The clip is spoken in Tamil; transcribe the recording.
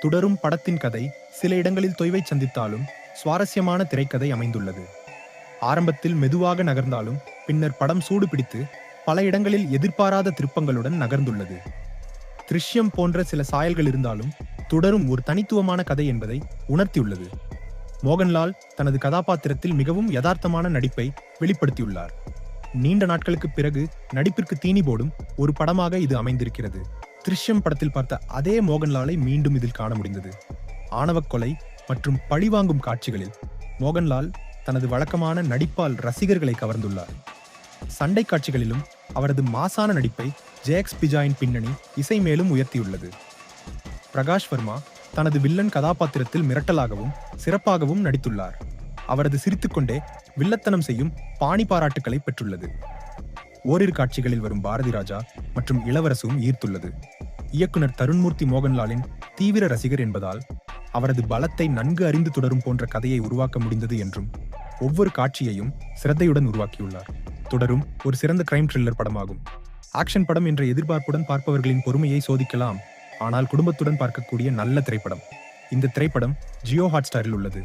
தொடரும் படத்தின் கதை சில இடங்களில் தொய்வை சந்தித்தாலும் சுவாரஸ்யமான திரைக்கதை அமைந்துள்ளது. ஆரம்பத்தில் மெதுவாக நகர்ந்தாலும் பின்னர் படம் சூடு பிடித்து பல இடங்களில் எதிர்பாராத திருப்பங்களுடன் நகர்ந்துள்ளது. திருஷ்யம் போன்ற சில சாயல்கள் இருந்தாலும் தொடரும் ஒரு தனித்துவமான கதை என்பதை உணர்த்தியுள்ளது. மோகன்லால் தனது கதாபாத்திரத்தில் மிகவும் யதார்த்தமான நடிப்பை வெளிப்படுத்தியுள்ளார். நீண்ட நாட்களுக்கு பிறகு நடிப்பிற்கு தீனி போடும் ஒரு படமாக இது அமைந்திருக்கிறது. திருஷ்யம் படத்தில் பார்த்த அதே மோகன்லாலை மீண்டும் இதில் காண முடிந்தது. ஆணவக் கொலை மற்றும் பழிவாங்கும் காட்சிகளில் மோகன்லால் தனது வழக்கமான நடிப்பால் ரசிகர்களை கவர்ந்துள்ளார். சண்டை காட்சிகளிலும் அவரது மாசான நடிப்பை ஜேக்ஸ் பிஜாயின் பின்னணி இசை மேலும் உயர்த்தியுள்ளது. பிரகாஷ் வர்மா தனது வில்லன் கதாபாத்திரத்தில் மிரட்டலாகவும் சிறப்பாகவும் நடித்துள்ளார். அவரது சிரித்துக்கொண்டே வில்லத்தனம் செய்யும் பாணி பாராட்டுக்களை பெற்றுள்ளது. ஓரிரு காட்சிகளில் வரும் பாரதி ராஜா மற்றும் இளவரசும் ஈர்த்துள்ளது. இயக்குனர் தருண்மூர்த்தி மோகன்லாலின் தீவிர ரசிகர் என்பதால் அவரது பலத்தை நன்கு அறிந்து தொடரும் போன்ற கதையை உருவாக்க முடிந்தது என்றும் ஒவ்வொரு காட்சியையும் சிரத்தையுடன் உருவாக்கியுள்ளார். தொடரும் ஒரு சிறந்த கிரைம் த்ரில்லர் படமாகும். ஆக்ஷன் படம் என்ற எதிர்பார்ப்புடன் பார்ப்பவர்களின் பொறுமையை சோதிக்கலாம். ஆனால் குடும்பத்துடன் பார்க்கக்கூடிய நல்ல திரைப்படம். இந்த திரைப்படம் ஜியோ ஹாட்ஸ்டாரில் உள்ளது.